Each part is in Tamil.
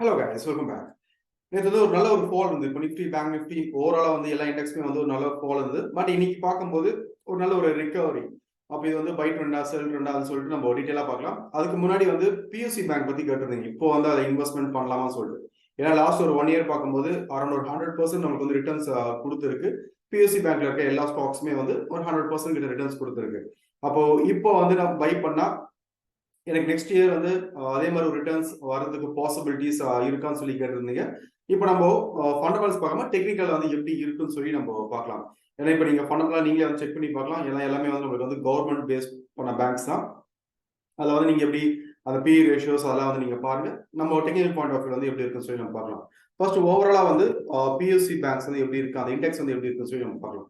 Hello guys, welcome back. நேற்று வந்து ஒரு நல்ல ஒரு ஃபால் இருந்து. இப்போ நிஃப்டி, பேங்க் நிஃப்டி ஓவராலாக வந்து எல்லா இண்டெக்ஸுமே வந்து ஒரு நல்ல ஃபால் இருந்தது. பட் இன்னைக்கு பார்க்கும்போது ஒரு நல்ல ஒரு ரிகவரி. அப்போ இது வந்து பை ட்ரெண்டா, செல் ட்ரெண்டான்னு சொல்லிட்டு நம்ம டீட்டெயிலாக பார்க்கலாம். அதுக்கு முன்னாடி வந்து பியூசி பேங்க் பற்றி கேட்டிருந்தீங்க. இப்போ வந்து அதை இன்வெஸ்ட்மெண்ட் பண்ணலாமான்னு சொல்லிட்டு. ஏன்னா லாஸ்ட் ஒரு 1 இயர் பார்க்கும்போது அரௌண்ட் ஒரு 100% நமக்கு வந்து ரிட்டர்ன்ஸ் கொடுத்துருக்கு. பியூசி பேங்க்ல இருக்க எல்லா ஸ்டாக்ஸுமே வந்து ஒரு 100% கிட்ட ரிட்டர்ன்ஸ் கொடுத்துருக்கு. அப்போ இப்போ வந்து நம்ம பை பண்ணா எனக்கு நெக்ஸ்ட் இயர் வந்து அதே மாதிரி ஒரு ரிட்டர்ன்ஸ் வரதுக்கு பாசிபிலிட்டிஸ் இருக்கான்னு சொல்லி கேட்டிருந்தீங்க. இப்போ நம்ம ஃபண்டமெண்டல்ஸ் பார்க்காம டெக்னிக்கல் வந்து எப்படி இருக்குன்னு சொல்லி நம்ம பார்க்கலாம். ஏன்னா இப்போ நீங்க ஃபண்டமெண்டலா நீங்களே வந்து செக் பண்ணி பார்க்கலாம். ஏன்னா எல்லாமே வந்து நம்மளுக்கு வந்து கவர்மெண்ட் பேஸ் பண்ண பேங்க்ஸ் தான். அதில் வந்து நீங்க எப்படி அந்த பி ரேஷியோஸ் அதெல்லாம் வந்து நீங்க பாருங்க. நம்ம டெக்னிக்கல் பாயிண்ட் ஆஃப் வியூ வந்து எப்படி இருக்குன்னு சொல்லி நம்ம பார்க்கலாம். ஃபர்ஸ்ட் ஓவராலா வந்து பிஎஸ்சி பேங்க்ஸ் வந்து எப்படி இருக்கு, அந்த இண்டெக்ஸ் வந்து எப்படி இருக்குன்னு சொல்லி நம்ம பார்க்கலாம்.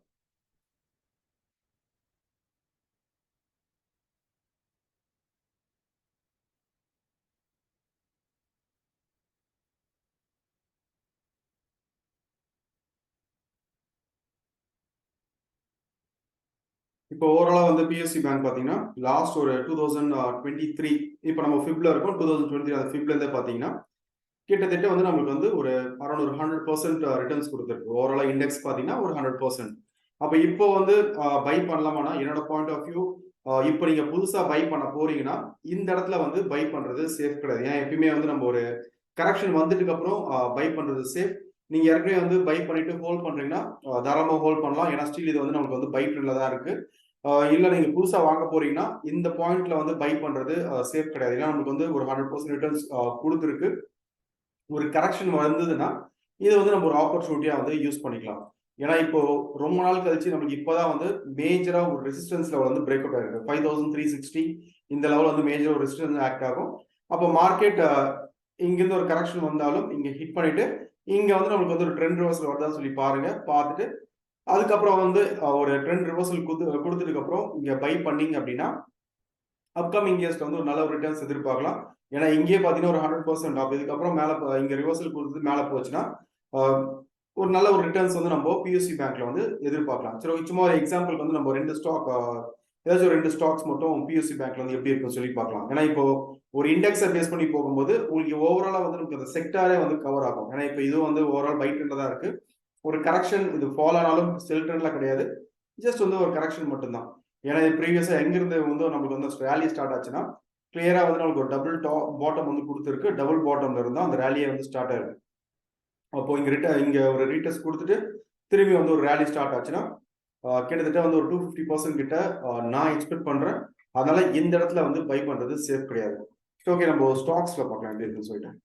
இப்போ ஓவராலா வந்து பிஎஸ்சி பேங்க் பாத்தீங்கன்னா லாஸ்ட் ஒரு 2023 இப்போ நம்ம ஃபிப்ல இருக்கோம். 2023 அந்த ஃபிப்ல இருந்தே பாத்தீங்கன்னா கிட்டத்தட்ட வந்து நம்மளுக்கு வந்து ஒரு அரௌண்ட் ஒரு 100% ரிட்டர்ன்ஸ் கொடுத்துருக்கு. ஓவராலா இண்டெக்ஸ் பாத்தீங்கன்னா ஒரு 100%. அப்ப இப்போ வந்து பை பண்ணலாமானா என்னோட பாயிண்ட் ஆஃப் வியூ, இப்போ நீங்க புதுசா பை பண்ண போறீங்கன்னா இந்த இடத்துல வந்து பை பண்றது சேஃப் கிடையாது. ஏன்னா எப்பயுமே வந்து நம்ம ஒரு கரெக்ஷன் வந்துட்டுக்கு அப்புறம் பை பண்றது சேஃப். நீங்க ஏற்கனவே வந்து பை பண்ணிட்டு ஹோல்ட் பண்றீங்கன்னா தாராளமா ஹோல்ட் பண்ணலாம். ஏன்னா ஸ்டில் இது வந்து நமக்கு வந்து பை ட்ரெண்ட்ல தான் இருக்கு. இல்ல நீங்க புதுசா வாங்க போறீங்கன்னா இந்த பாயிண்ட்ல வந்து பை பண்றது சேஃப் கிடையாது. ஏன்னா நமக்கு வந்து ஒரு 100% ரிட்டர்ன்ஸ் கொடுத்துருக்கு. ஒரு கரெக்ஷன் வந்ததுன்னா இதை வந்து நம்ம ஒரு ஆப்பர்ச்சுனிட்டியா வந்து யூஸ் பண்ணிக்கலாம். ஏன்னா இப்போ ரொம்ப நாள் கழிச்சு நமக்கு இப்பதான் வந்து மேஜரா ஒரு ரெசிஸ்டன்ஸ் லெவல் வந்து பிரேக் அவுட் ஆயிருக்கு. 5360 இந்த லெவல் வந்து மேஜர் ஒரு ரெசிஸ்டன்ஸ் ஆக்ட் ஆகும். அப்போ மார்க்கெட் இங்கிருந்து ஒரு கரெக்ஷன் வந்தாலும் இங்க ஹிட் பண்ணிட்டு இங்க வந்து நமக்கு வந்து ஒரு ட்ரெண்ட் ரிவர்சல் வருதான்னு சொல்லி பாருங்க. பார்த்துட்டு அதுக்கப்புறம் வந்து ஒரு ட்ரெண்ட் ரிவர்சல் கொடுத்ததுக்கு அப்புறம் இங்க பை பண்ணீங்க அப்படின்னா அப்கமிங் இயர்ஸ்ல வந்து ஒரு நல்ல ஒரு ரிட்டர்ன்ஸ் எதிர்பார்க்கலாம். ஏன்னா இங்கேயே பாத்தீங்கன்னா ஒரு 100% ஆஃப், இதுக்கப்புறம் மேல இங்க ரிவர்சல் கொடுத்து மேல போச்சுன்னா ஒரு நல்ல ஒரு ரிட்டர்ன்ஸ் வந்து நம்ம பிஎஸ்சி பேங்க்ல வந்து எதிர்பார்க்கலாம். சரி, சும்மா ஒரு எக்ஸாம்பிளுக்கு வந்து நம்ம ஏதாச்சும் ஒரு 2 ஸ்டாக்ஸ் மட்டும் பிஎஸ்சி பேங்க்ல வந்து எப்படி இருக்குன்னு சொல்லி பார்க்கலாம். ஏன்னா இப்போ ஒரு இண்டெக்ஸை பேஸ் பண்ணி போகும்போது உங்களுக்கு ஓவராலா வந்து நமக்கு அந்த செக்டாரே வந்து கவர் ஆகும். ஏன்னா இப்போ இதுவும் வந்து ஓவரால் பை ட்ரெண்ட்ல தான் இருக்கு. ஒரு கரெக்ஷன் இது ஃபால் ஆனாலும் செல் ட்ரெண்ட்ல கிடையாது, ஜஸ்ட் வந்து ஒரு கரெக்ஷன் மட்டும்தான். ஏன்னா இது ப்ரீவியஸா எங்கிருந்து வந்து நமக்கு வந்து ரேலி ஸ்டார்ட் ஆச்சுன்னா கிளியரா வந்து நமக்கு ஒரு டபுள் பாட்டம் வந்து கொடுத்துருக்கு. டபுள் பாட்டம்ல இருந்தா அந்த ரேலியை வந்து ஸ்டார்ட் ஆயிருக்கு. அப்போ இங்க ஒரு ரீடெஸ்ட் கொடுத்துட்டு திரும்பி வந்து ஒரு ரேலி ஸ்டார்ட் ஆச்சுன்னா கிட்டத்தட்ட வந்து ஒரு 250% கிட்ட நான் எக்ஸ்பெக்ட் பண்றேன். அதனால இந்த இடத்துல வந்து பை பண்றது சேஃப் கிடையாது. ஓகே, நம்ம ஸ்டாக்ஸ்ல பார்க்கலாம் எப்படி இருக்குன்னு சொல்லிட்டு.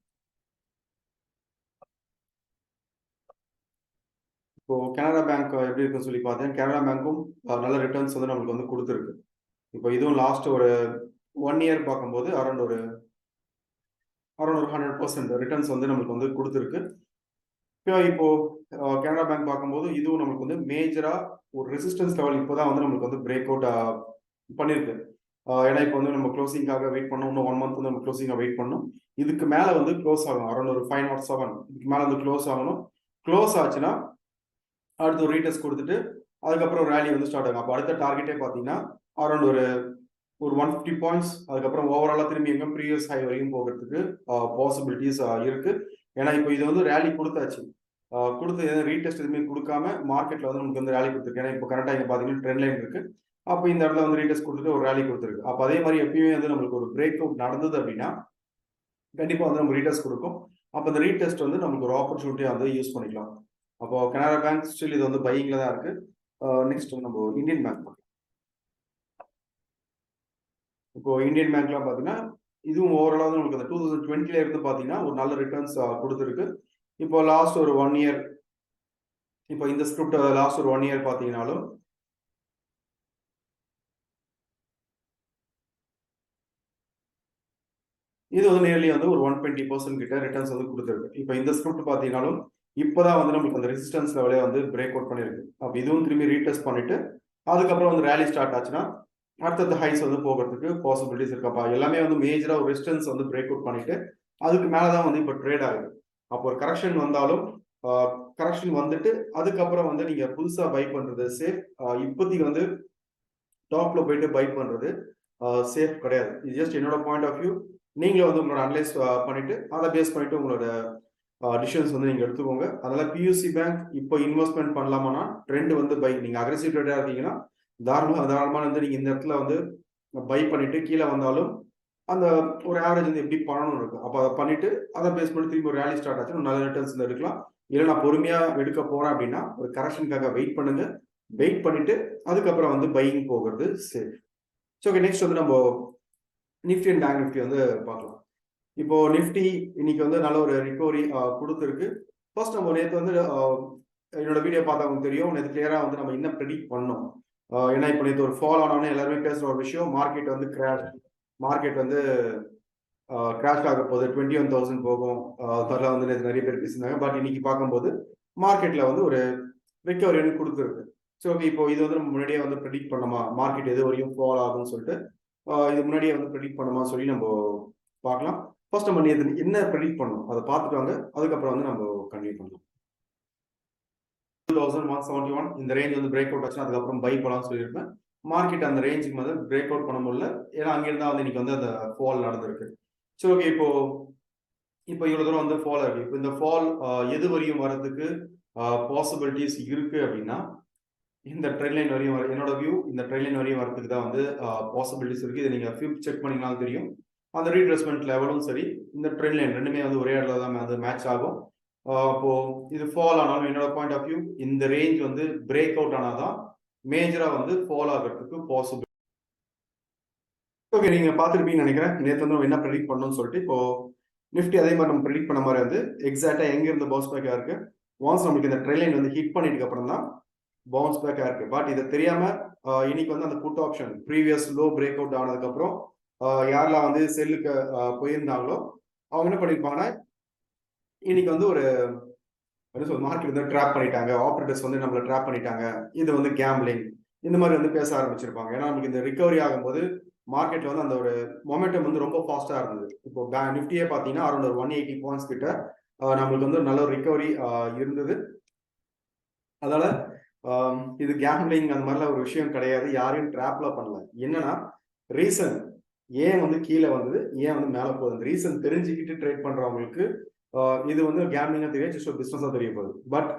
இப்போ கனரா பேங்க் எப்படி இருக்குன்னு சொல்லி பார்த்தேன். கனரா பேங்க்கும் நல்ல ரிட்டர்ன்ஸ் வந்து நமக்கு வந்து கொடுத்துருக்கு. இப்போ இதுவும் லாஸ்ட் ஒரு 1 இயர் பார்க்கும்போது அரௌண்ட் ஒரு 100% ரிட்டர்ன்ஸ் வந்து நமக்கு வந்து கொடுத்துருக்கு. இப்போ கனரா பேங்க் பார்க்கும்போது இதுவும் நமக்கு வந்து மேஜரா ஒரு ரெசிஸ்டன்ஸ் லெவல் இப்போதான் வந்து நமக்கு வந்து பிரேக் அவுட் பண்ணிருக்கு. ஏன்னா இப்போ வந்து நம்ம க்ளோசிங்காக வெயிட் பண்ணோம். இன்னும் 1 மந்த் வந்து நம்ம க்ளோசிங்காக வெயிட் பண்ணோம். இதுக்கு மேல வந்து க்ளோஸ் ஆகணும். அரௌண்ட் ஒரு 507 இதுக்கு மேல வந்து க்ளோஸ் ஆகணும். க்ளோஸ் ஆச்சுன்னா அடுத்து ஒரு ரீடெஸ்ட் கொடுத்துட்டு அதுக்கப்புறம் ரேலி வந்து ஸ்டார்ட் ஆகும். அப்போ அடுத்த டார்கெட்டே பார்த்தீங்கன்னா அரௌண்ட் ஒரு 150 பாயிண்ட்ஸ். அதுக்கப்புறம் ஓவராலா திரும்பி எங்க ப்ரீவியஸ் ஹை வரையும் போகிறதுக்கு பாசிபிலிட்டிஸ் இருக்கு. ஏன்னா இப்போ இது வந்து ரேலி கொடுத்தாச்சு. கொடுத்து ரீடெஸ்ட் எதுவுமே கொடுக்காம மார்க்கெட்ல வந்து நமக்கு வந்து ரேலி கொடுத்துருக்கு. ஏன்னா இப்போ கரெக்டாக இங்கே பார்த்தீங்கன்னா ட்ரெண்ட் லைன் இருக்கு. அப்போ இந்த இடத்துல வந்து ரீடெஸ்ட் கொடுத்துட்டு ஒரு ரேலி கொடுத்துருக்கு. அப்போ அதே மாதிரி எப்பயுமே வந்து நம்மளுக்கு ஒரு பிரேக் அவுட் நடந்தது அப்படின்னா கண்டிப்பாக வந்து நம்ம ரீடெஸ்ட் கொடுக்கும். அப்போ அந்த ரீடெஸ்ட் வந்து நமக்கு ஒரு ஆப்பர்ச்சுனிட்டியாக வந்து யூஸ் பண்ணிக்கலாம். அப்போ கனரா பேங்க் ஸ்டில் இது வந்து பையிங்ல தான் இருக்கு. நெக்ஸ்ட் நம்ம இந்தியன் பேங்க் பார்க்கலாம். இப்போ இந்தியன் பேங்க்லாம் பார்த்தீங்கன்னா இதுவும் ஓவராலாக வந்து நமக்கு அந்த 2020ல இருந்து பார்த்தீங்கன்னா ஒரு நல்ல ரிட்டர்ன்ஸ் கொடுத்துருக்கு. இப்போ லாஸ்ட் ஒரு 1 இயர், இப்போ இந்த ஸ்கிரிப்ட் லாஸ்ட் ஒரு 1 இயர் பார்த்தீங்கன்னாலும் இது வந்து நியர்லி வந்து ஒரு 120% கிட்ட ரிட்டர்ன்ஸ் வந்து கொடுத்துருக்கு. இப்போ இந்த ஸ்கிரிப்ட் பார்த்தீங்கன்னாலும் இப்போதான் வந்து நமக்கு அந்த ரெசிஸ்டன்ஸ் லெவலே வந்து பிரேக் அவுட் பண்ணிருக்கு. அப்போ இதுவும் திரும்பி ரீடெஸ்ட் பண்ணிட்டு அதுக்கப்புறம் வந்து ரேலி ஸ்டார்ட் ஆச்சுன்னா அடுத்தடுத்த ஹைஸ் வந்து போகிறதுக்கு பாசிபிலிட்டிஸ் இருக்கப்பா. எல்லாமே வந்து மேஜரா ஒரு ரெசிஸ்டன்ஸ் வந்து பிரேக் அவுட் பண்ணிட்டு அதுக்கு மேலதான் வந்து இப்போ ட்ரேட் ஆகுது. அப்போ ஒரு கரெக்ஷன் வந்தாலும் கரெக்ஷன் வந்துட்டு அதுக்கப்புறம் வந்து நீங்க புதுசா பை பண்றது சேஃப். இப்போதைக்கு வந்து டாப்ல போயிட்டு பை பண்றது சேஃப் கிடையாது. இது ஜஸ்ட் என்னோட பாயிண்ட் ஆஃப் வியூ. நீங்களும் வந்து உங்களோட அனலைஸ் பண்ணிட்டு அதை பேஸ் பண்ணிட்டு உங்களோட டிசிஷன்ஸ் வந்து நீங்க எடுத்துக்கோங்க. அதனால பியூசி பேங்க் இப்போ இன்வெஸ்ட்மெண்ட் பண்ணலாமான்னா ட்ரெண்ட் வந்து பை. நீங்க அக்ரெசிவ் ட்ரேடரா இருக்கீங்கன்னா தாராளமா வந்து நீங்க இந்த இடத்துல வந்து பை பண்ணிட்டு கீழே வந்தாலும் அந்த ஒரு ஆவரேஜ் வந்து எப்படி பண்ணணும்னு இருக்கும். அப்போ அதை பண்ணிட்டு அதை பேஸ் பண்ணி திரும்பி ஒரு ரேலி ஸ்டார்ட் ஆச்சு நல்ல ரிட்டர்ன்ஸ் எடுக்கலாம். இல்லை நான் பொறுமையா எடுக்க போறேன் அப்படின்னா ஒரு கரெக்ஷனுக்காக வெயிட் பண்ணுங்க. வெயிட் பண்ணிட்டு அதுக்கப்புறம் வந்து பையிங் போகிறது சேஃப். ஸோ ஓகே, நெக்ஸ்ட் வந்து நம்ம நிஃப்டி அண்ட் பேங்க் நிஃப்டி வந்து பார்க்கலாம். இப்போ நிஃப்டி இன்னைக்கு வந்து நல்ல ஒரு ரிகவரி கொடுத்துருக்கு. ஃபர்ஸ்ட் நம்ம நேற்று வந்து என்னோட வீடியோ பார்த்தவங்க தெரியும், நேற்று கிளியரா வந்து நம்ம என்ன ப்ரெடிக்ட் பண்ணோம். ஏன்னா இப்போ நேற்று ஒரு ஃபால் ஆனோன்னு எல்லாருமே பேசுற ஒரு விஷயம், மார்க்கெட் வந்து கிராஷ், மார்க்கெட் வந்து கிராஷ் ஆக போகுது, 21,000 போகும், அதெல்லாம் வந்து நேற்று நிறைய பேர் பேசியிருந்தாங்க. பட் இன்னைக்கு பார்க்கும்போது மார்க்கெட்ல வந்து ஒரு ரிகவரி வந்து கொடுத்துருக்கு. ஸோ ஓகே, இப்போ இது வந்து நம்ம முன்னாடியே வந்து ப்ரெடிக்ட் பண்ணோமா, மார்க்கெட் எது வரையும் ஃபால் ஆகும்னு சொல்லிட்டு இது முன்னாடியே வந்து ப்ரெடிக்ட் பண்ணுமா சொல்லி நம்ம பார்க்கலாம். ஃபர்ஸ்ட் நம்ம என்ன ப்ரெடிக்ட் பண்ணணும் அதை பார்த்துட்டு வாங்க, அதுக்கப்புறம் வந்து நம்ம கண்டினியூ பண்ணலாம். 2171 இந்த ரேஞ்ச் வந்து பிரேக் அவுட் ஆச்சுன்னா அதுக்கப்புறம் பை போலாம்னு சொல்லியிருப்பேன். மார்க்கெட் அந்த ரேஞ்சுக்கு வந்து பிரேக் அவுட் பண்ண முடியல. ஏன்னா அங்கிருந்தா வந்து இன்னைக்கு வந்து அந்த ஃபால் நடந்திருக்கு. சரி ஓகே, இப்போ இவ்வளவு தூரம் வந்து ஃபால் இருக்கு. இப்போ இந்த ஃபால் எது வரையும் வர்றதுக்கு பாசிபிலிட்டிஸ் இருக்கு அப்படின்னா இந்த ட்ரெண்ட் லைன் வரையும் என்னோட வியூ இந்த ட்ரெண்ட் லைன் வரையும் வரதுக்கு தான் வந்து பாசிபிலிட்டிஸ் இருக்கு. இதை நீங்க ஃபியூப் செக் பண்ணிங்கனாலும் தெரியும். அந்த ரீட்ரேஸ்மெண்ட் லெவலும் சரி, இந்த ட்ரெண்ட் லைன் ரெண்டுமே வந்து ஒரே இடத்துல தான் வந்து மேட்ச் ஆகும். அப்போ இது ஃபால் ஆனாலும் என்னோட பாயிண்ட் ஆஃப் வியூ இந்த ரேஞ்ச் வந்து பிரேக் அவுட் ஆனாதான் மேஜரா வந்து ஃபால் ஆகிறதுக்கு பாசிபிள். ஓகே, நீங்க பார்த்துருப்பீங்கன்னு நினைக்கிறேன். நேற்று வந்து நம்ம என்ன ப்ரெடிக்ட் பண்ணணும்னு சொல்லிட்டு, இப்போ நிஃப்டி அதே மாதிரி நம்ம ப்ரெடிக்ட் பண்ண மாதிரி வந்து எக்ஸாக்டா எங்க இருந்து பவுன்ஸ் பேக்கா இருக்கு. ஒன்ஸ் நம்மளுக்கு இந்த ட்ரெண்ட் லைன் வந்து ஹிட் பண்ணிட்டு அப்புறம் தான் பவுன்ஸ் பேக்கா இருக்கு. பட் இதை தெரியாம இன்னைக்கு வந்து அந்த put option previous low break out ஆனதுக்கு அப்புறம் யாரெல்லாம் வந்து செல்லுக்கு போயிருந்தாங்களோ அவங்க என்ன பண்ணிருப்பாங்கன்னா இன்னைக்கு வந்து ஒரு மார்க்கெட் வந்து ட்ராப் பண்ணிட்டாங்க, ஆப்ரேட்டர்ஸ் வந்து நம்மள ட்ராப் பண்ணிட்டாங்க, இது வந்து கேம்பிளிங், இந்த மாதிரி வந்து பேச ஆரம்பிச்சிருப்பாங்க. ஏன்னா நமக்கு இந்த ரிகவரி ஆகும்போது மார்க்கெட்ல வந்து அந்த ஒரு மொமெண்டம் வந்து ரொம்ப ஃபாஸ்டா இருந்தது. இப்போ நிஃப்டியே பாத்தீங்கன்னா அரௌண்ட் ஒரு 180 பாயிண்ட்ஸ் கிட்ட நம்மளுக்கு வந்து நல்ல ஒரு ரிகவரி இருந்தது. அதனால இது கேம்பிளிங் அந்த மாதிரிலாம் ஒரு விஷயம் கிடையாது, யாரையும் ட்ராப்ல பண்ணல. என்னன்னா ரீசன் ஏன் வந்து கீழே வந்தது, ஏன் வந்து மேல போகுது, அந்த ரீசன் தெரிஞ்சுக்கிட்டு ட்ரேட் பண்றவங்களுக்கு இது வந்து கேம்பிளிங்கா தெரியாது, ஜஸ்ட் ஒரு பிசினஸா தெரிய போகுது. பட்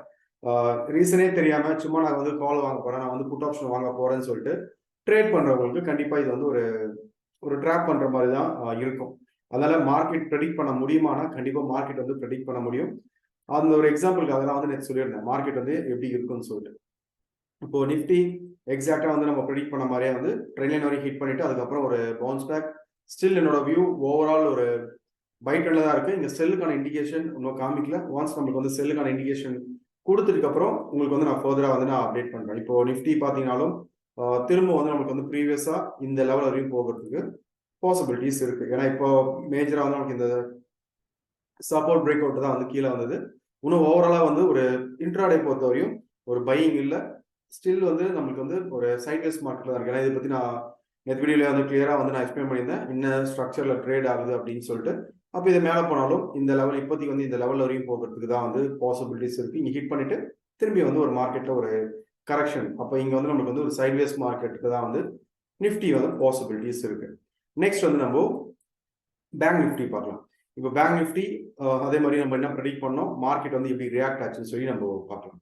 ரீசனே தெரியாம சும்மா நான் வந்து கால் வாங்க போறேன், நான் வந்து புட் ஆப்ஷன் வாங்க போறேன்னு சொல்லிட்டு ட்ரேட் பண்றவங்களுக்கு கண்டிப்பா இது வந்து ஒரு ட்ராப் பண்ற மாதிரி தான் இருக்கும். அதனால மார்க்கெட் ப்ரெடிக்ட் பண்ண முடியுமானா கண்டிப்பா மார்க்கெட் வந்து ப்ரெடிக்ட் பண்ண முடியும். அந்த ஒரு எக்ஸாம்பிளுக்கு அதெல்லாம் வந்து நேற்று சொல்லியிருந்தேன் மார்க்கெட் வந்து எப்படி இருக்குன்னு சொல்லிட்டு. இப்போ நிஃப்டி எக்ஸாக்டா வந்து நம்ம ப்ரெடிக்ட் பண்ண மாதிரியே வந்து ட்ரெண்ட் லைன் வரைக்கும் ஹிட் பண்ணிட்டு அதுக்கப்புறம் ஒரு பவுன்ஸ் பேக். ஸ்டில் என்னோட வியூ ஓவரால் ஒரு பை ட்ரெண்ட்ல தான் இருக்கு. இங்க செல்லுக்கான இண்டிகேஷன் இன்னும் காமிக்கல. ஒன்ஸ் நம்மளுக்கு வந்து செல்லுக்கான இண்டிகேஷன் கொடுத்ததுக்கு அப்புறம் உங்களுக்கு வந்து நான் ஃபர்தரா வந்து நான் அப்டேட் பண்றேன். இப்போ நிஃப்டி பாத்தீங்கன்னாலும் திரும்ப வந்து நமக்கு வந்து ப்ரீவியஸா இந்த லெவல் வரையும் போகிறதுக்கு பாசிபிலிட்டிஸ் இருக்கு. ஏன்னா இப்போ மேஜரா வந்து நமக்கு இந்த சப்போர்ட் பிரேக் அவுட் தான் வந்து கீழே வந்தது. இன்னும் ஓவராலா வந்து ஒரு இன்ட்ராடே பொறுத்த வரையும் ஒரு பையிங் இல்லை, ஸ்டில் வந்து நம்மளுக்கு வந்து ஒரு சைட்வேஸ் மார்க்கெட்ல தான் இருக்கு. ஏன்னா இதை பத்தி நான் நேற்று வீடியோல வந்து கிளியரா வந்து நான் எக்ஸ்பிளைன் பண்ணியிருந்தேன் என்ன ஸ்ட்ரக்சர்ல ட்ரேட் ஆகுது அப்படின்னு சொல்லிட்டு. அப்போ இது மேலே போனாலும் இந்த லெவல் இப்போதைக்கு வந்து இந்த லெவல் வரையும் போகிறதுக்கு தான் வந்து பாசிபிலிட்டிஸ் இருக்கு. இங்க ஹிட் பண்ணிட்டு திரும்பி வந்து ஒரு மார்க்கெட்ல ஒரு கரெக்ஷன், அப்போ இங்க வந்து நமக்கு வந்து ஒரு சைட்வேஸ் மார்க்கெட்டுக்கு தான் வந்து நிஃப்டி வந்து பாசிபிலிட்டிஸ் இருக்கு. நெக்ஸ்ட் வந்து நம்ம பேங்க் நிஃப்டி பார்க்கலாம். இப்போ பேங்க் நிஃப்டி அதே மாதிரி நம்ம என்ன ப்ரெடிக்ட் பண்ணோம், மார்க்கெட் வந்து எப்படி ரியாக்ட் ஆச்சுன்னு சொல்லி நம்ம பார்க்கலாம்.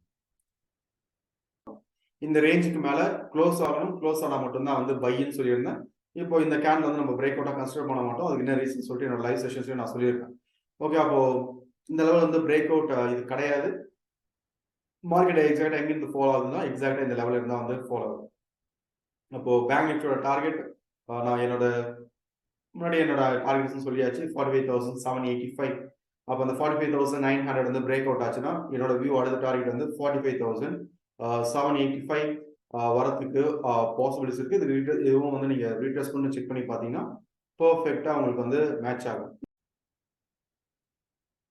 இந்த ரேஞ்சுக்கு மேல க்ளோஸ் ஆகணும், க்ளோஸ் ஆனா மட்டும்தான் வந்து பைன்னு சொல்லியிருந்தேன். இப்போ இந்த கேண்டில் வந்து நம்ம பிரேக் அவுட்டா கன்சிடர் பண்ண மாட்டோம். அதுக்கு என்ன ரீசன் சொல்லிட்டு என்னோட லைவ் செஷன்ஸ்லயும் நான் சொல்லியிருக்கேன். ஓகே, அப்போ இந்த லெவல் வந்து பிரேக் அவுட் இது கிடையாது. மார்க்கெட் எக்ஸாக்டா எங்கிருந்து ஃபாலோ ஆகுதுன்னா எக்ஸாக்டா இந்த லெவல் இருந்தா வந்து ஃபாலோ ஆகும். அப்போ பேங்க் நிஃப்டியோட டார்கெட் நான் முன்னாடி என்னோட டார்கெட்ஸ் சொல்லியாச்சு, 45,785. அப்போ அந்த 45,900 வந்து பிரேக் அவுட் ஆச்சுன்னா என்னோட வியூ அடுத்த டார்கெட் வந்து 45,785 வரத்துக்கு பாசிபிலிட்டிஸ் இருக்கு. இதுவும் வந்து நீங்க ரீட்ரேஸ் பண்ணி செக் பண்ணி பார்த்தீங்கன்னா பர்ஃபெக்டா உங்களுக்கு வந்து மேட்ச் ஆகும்.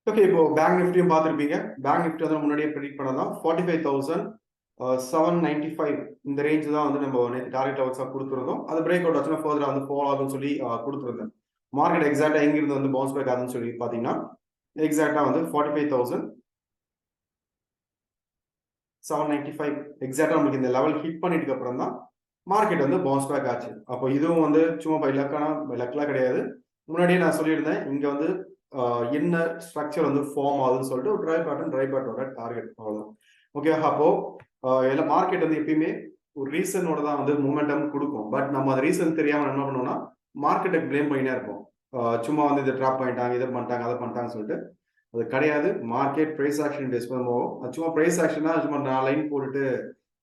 ஓகே, இப்போ பேங்க் நிஃப்டியும் பார்த்துருப்பீங்க. பேங்க் நிஃப்டி வந்து முன்னாடியே ப்ரெடிக்ட் பண்ணலாம் 45,795 இந்த ரேஞ்ச் தான் வந்து நம்ம டார்கெட் லெவல்ஸா கொடுத்துருந்தோம். அது பிரேக் அவுட் ஆச்சுன்னா ஃபர்தரா வந்து ஃபாலோ ஆகும்னு சொல்லி கொடுத்துருந்தேன். மார்க்கெட் எக்ஸாக்டா எங்கிருந்து வந்து பவுன்ஸ் பேக் ஆகுதுன்னு சொல்லி பார்த்தீங்கன்னா எக்ஸாக்டா வந்து 45,795 எக்ஸாக்டா நமக்கு இந்த லெவல் ஹிட் பண்ணிட்டு அப்புறம் தான் மார்க்கெட் வந்து பவுன்ஸ் பேக் ஆச்சு. அப்போ இதுவும் வந்து சும்மா பை லக்லாம் கிடையாது. முன்னாடியே நான் சொல்லியிருந்தேன் இங்க வந்து என்ன ஸ்ட்ரக்சர் வந்து ஃபார்ம் ஆகுதுன்னு சொல்லிட்டு ஒரு ட்ரை பேட்டோட டார்கெட் அவ்வளவுதான். ஓகே, அப்போ எல்லாம் மார்க்கெட் வந்து எப்பயுமே ஒரு ரீசனோட தான் வந்து மூமெண்டம் கொடுக்கும். பட் நம்ம அந்த ரீசன் தெரியாம என்ன பண்ணுவோம்னா மார்க்கெட்டை பிளேம் பண்ணினே இருப்போம். சும்மா வந்து இதை ட்ராப் பண்ணிட்டாங்க, இதை பண்ணிட்டாங்க, அதை பண்ணிட்டாங்கன்னு சொல்லிட்டு. அது கிடையாது. மார்க்கெட் பிரைஸ் ஆக்ஷன் பேஸ் பண்ணுவோம். அது சும்மா பிரைஸ் ஆக்ஷன்னா சும்மா நான் லைன் போட்டுட்டு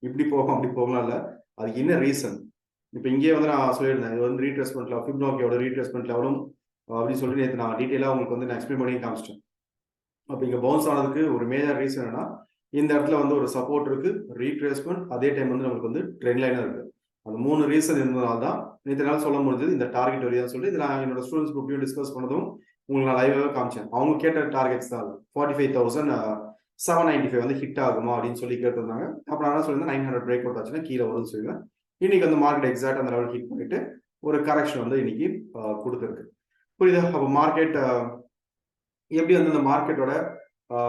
இப்படி போகும் அப்படி போகலாம் இல்லை. அதுக்கு என்ன ரீசன்? இப்போ இங்கே வந்து நான் சொல்லியிருந்தேன் இது வந்து ரீட்ரேஸ்மெண்ட்ல ஃபிப்னோக்கியோட ரீட்ரேஸ்மெண்ட்ல எவ்வளோ அப்படின்னு சொல்லிட்டு நேற்று நான் டீட்டெயிலாக உங்களுக்கு வந்து நான் எக்ஸ்பிளைன் பண்ணி காமிச்சிட்டேன். அப்போ இங்கே பவுன்ஸ் ஆனதுக்கு ஒரு மேஜர் ரீசன் என்னன்னா இந்த இடத்துல வந்து ஒரு சப்போர்ட் இருக்கு, ரீட்ரேஸ்மெண்ட், அதே டைம் வந்து நமக்கு வந்து ட்ரெண்ட் லைனர் இருக்கு. அந்த 3 ரீசன் இருந்ததுனால தான் நேற்று நாள் சொல்ல முடிஞ்சது இந்த டார்கெட் வரையும் சொல்லி இதில் நான் என்னோட ஸ்டூடெண்ட்ஸ் குரூப்லையும் டிஸ்கஸ் பண்ணதும் உங்களுக்கு நான் லைவாகவே காமிச்சேன். அவங்க கேட்ட டார்கெட்ஸ் தான் 45,795 வந்து ஹிட் ஆகுமா அப்படின்னு சொல்லி கேட்டிருந்தாங்க. அப்புறம் நான் சொல்லியிருந்தேன் 900 பிரேக் அவுட் ஆச்சுன்னா கீழே வரும்னு சொல்லுவேன். இன்னைக்கு வந்து மார்க்கெட் எக்ஸாக்ட் அந்த லெவல் ஹிட் பண்ணிட்டு ஒரு கரெக்ஷன் வந்து இன்னைக்கு கொடுத்துருக்கு. புரியுதா? அப்போ மார்க்கெட் எப்படி வந்து இந்த மார்க்கெட்டோட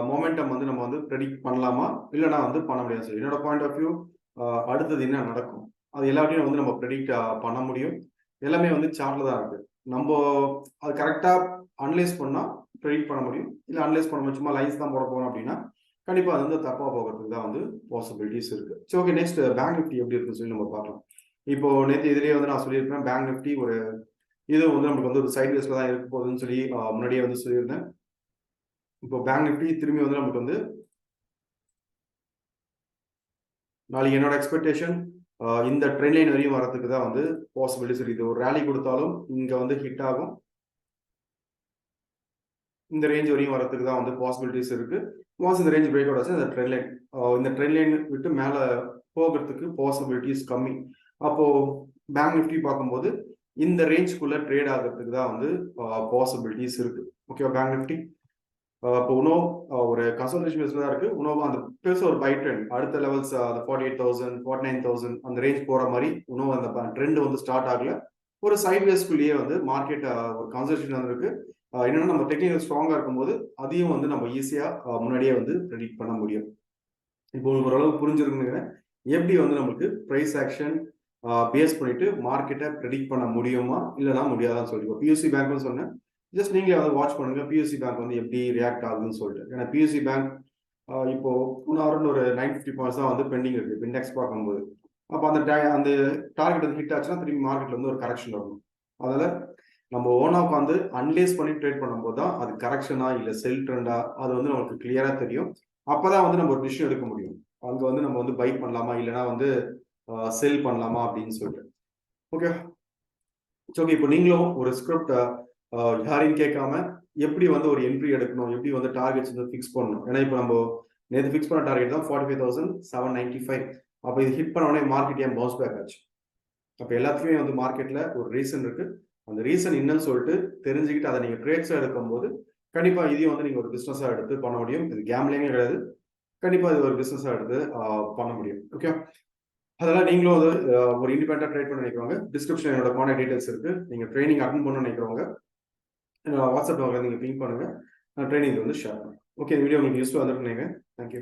மொமெண்டம் வந்து நம்ம வந்து ப்ரெடிக்ட் பண்ணலாமா இல்லைனா வந்து பண்ண முடியாது சார். என்னோட பாயிண்ட் ஆஃப் வியூ அடுத்தது என்ன நடக்கும் அது எல்லாத்தையும் வந்து நம்ம ப்ரெடிக்ட் பண்ண முடியும். எல்லாமே வந்து சார்ட்ல தான் இருக்கு. நம்ம அது கரெக்டா அனலைஸ் பண்ணா ப்ரெடிக்ட் பண்ண முடியும். இல்லை அனலைஸ் பண்ண சும்மா லைன்ஸ் தான் போட போறோம் அப்படின்னா கண்டிப்பா அது வந்து தப்பா போகிறதுக்கு தான் வந்து பாசிபிலிட்டிஸ் இருக்கு. சரி, ஓகே, நெக்ஸ்ட் பேங்க் நிஃப்டி எப்படி இருக்குன்னு சொல்லி நம்ம பார்க்கலாம். இப்போ நேற்று இதுலேயே வந்து நான் சொல்லியிருப்பேன் பேங்க் நிஃப்டி ஒரு இது வந்து நமக்கு வந்து ஒரு சைட் வேஸ்ல தான் இருக்க போகுதுன்னு சொல்லி முன்னாடியே வந்து சொல்லியிருந்தேன். இப்போ பேங்க் நிஃப்டி திரும்பி வந்து நமக்கு வந்து நாளைக்கு என்னோட எக்ஸ்பெக்டேஷன் இந்த ட்ரெண்ட் லைன் வரையும் வரதுக்கு தான் வந்து பாசிபிலிட்டிஸ் இருக்குது. ஒரு ரேலி கொடுத்தாலும் இங்க வந்து ஹிட் ஆகும். இந்த ரேஞ்ச் வரையும் வரதுக்கு தான் வந்து பாசிபிலிட்டிஸ் இருக்கு. ஒன்ஸ் இந்த ரேஞ்ச் பிரேக் அவுட் ஆச்சு இந்த ட்ரெண்ட் லைன் விட்டு மேல போகிறதுக்கு பாசிபிலிட்டிஸ் கம்மி. அப்போ பேங்க் நிஃப்டி பார்க்கும்போது இந்த ரேஞ்சுக்குள்ள ட்ரேட் ஆகிறதுக்கு தான் வந்து பாசிபிலிட்டிஸ் இருக்கு. ஓகேவா? பேங்க் நிஃப்டி இப்போ இன்னும் ஒரு கன்சல்டேஷன் பேஸ்ல தான் இருக்கு. இன்னும் அந்த பெருசாக ஒரு பை ட்ரெண்ட் அடுத்த லெவல்ஸ் அந்த 48,000 49,000 அந்த ரேஞ்ச் போற மாதிரி இன்னும் அந்த ட்ரெண்ட் வந்து ஸ்டார்ட் ஆகல. ஒரு சைட் வேஸ்க்குள்ளேயே வந்து மார்க்கெட் ஒரு கன்சல்டேஷன் இருக்கு. என்னன்னா நம்ம டெக்னிக்கல் ஸ்ட்ராங்கா இருக்கும்போது அதையும் வந்து நம்ம ஈஸியா முன்னாடியே வந்து ப்ரெடிக்ட் பண்ண முடியும். இப்போ உங்களுக்கு ஓரளவு புரிஞ்சிருக்குன்னு எப்படி வந்து நமக்கு பிரைஸ் ஆக்ஷன் பேஸ் பண்ணிட்டு மார்க்கெட்டை ப்ரெடிக்ட் பண்ண முடியுமா இல்லைனா முடியாதான்னு சொல்லி பியூசி பேங்க்னு சொன்னேன். ஜஸ்ட் நீங்களே வந்து வாட்ச் பண்ணுங்க பியூசி பேங்க் வந்து எப்படி ரியாக்ட் ஆகுதுன்னு சொல்லிட்டு. ஏன்னா பியூசி பேங்க் இப்போ இன்னும் ஒரு 950 பாயிண்ட்ஸ் தான் வந்து பெண்டிங் இருக்கு இண்டெக்ஸ் பார்க்கும்போது. அப்போ அந்த டார்கெட் வந்து ஹிட் ஆச்சுன்னா திரும்பி மார்க்கெட்ல வந்து ஒரு கரெக்ஷன் வரும். அதனால நம்ம ஓனா உட்காந்து அனலைஸ் பண்ணி ட்ரேட் பண்ணும்போது தான் அது கரெக்ஷனா இல்லை செல் ட்ரெண்டா அது வந்து நமக்கு கிளியரா தெரியும். அப்பதான் வந்து நம்ம ஒரு டிசிஷன் எடுக்க முடியும். அங்க வந்து நம்ம வந்து பை பண்ணலாமா இல்லைன்னா வந்து செல் பண்ணலாமா அப்படின்னு சொல்லிட்டு. Okay, okay. இப்போ நீங்களும் ஒரு ஸ்கிரிப்ட் யாரையும் கேட்காம எப்படி வந்து ஒரு என்ட்ரி எடுக்கணும், எப்படி வந்து டார்கெட்ஸ் வந்து ஃபிக்ஸ் பண்ணணும். ஏன்னா இப்போ நம்ம நேற்று ஃபிக்ஸ் பண்ண டார்கெட் தான் 45,795. அப்போ இது ஹிட் பண்ண உடனே மார்க்கெட் ஏன் பவுன்ஸ் பேக் ஆச்சு? அப்போ எல்லாத்துக்குமே வந்து மார்க்கெட்ல ஒரு ரீசன் இருக்கு. அந்த ரீசன் என்னன்னு சொல்லிட்டு தெரிஞ்சுக்கிட்டு அதை நீங்க ட்ரேட்ஸா எடுக்கும் போது கண்டிப்பா இதையும் வந்து நீங்க ஒரு பிசினஸா எடுத்து பண்ண முடியும். இது கேம்லிங்கே கிடையாது. கண்டிப்பா இது ஒரு பிசினஸா எடுத்து பண்ண முடியும். ஓகே, அதெல்லாம் நீங்களும் வந்து ஒரு இண்டிபெண்டா ட்ரேட் பண்ண நினைக்கிறவங்க டிஸ்கிரிப்ஷன் என்னோட கான்டாக்ட் டீடைல்ஸ் இருக்கு. நீங்க ட்ரைனிங் அட்டன் பண்ண நினைக்கிறவங்க வாட்ஸ்அப் நீங்க பிங் பண்ணுங்க. நான் ட்ரைனிங் வந்து ஷேர் பண்ணுறேன். ஓகே, இந்த வீடியோ உங்களுக்கு யூஸ்ஃபுல்லாக இருந்திருக்குன்னு நினைக்கிறேன். தேங்க்யூ.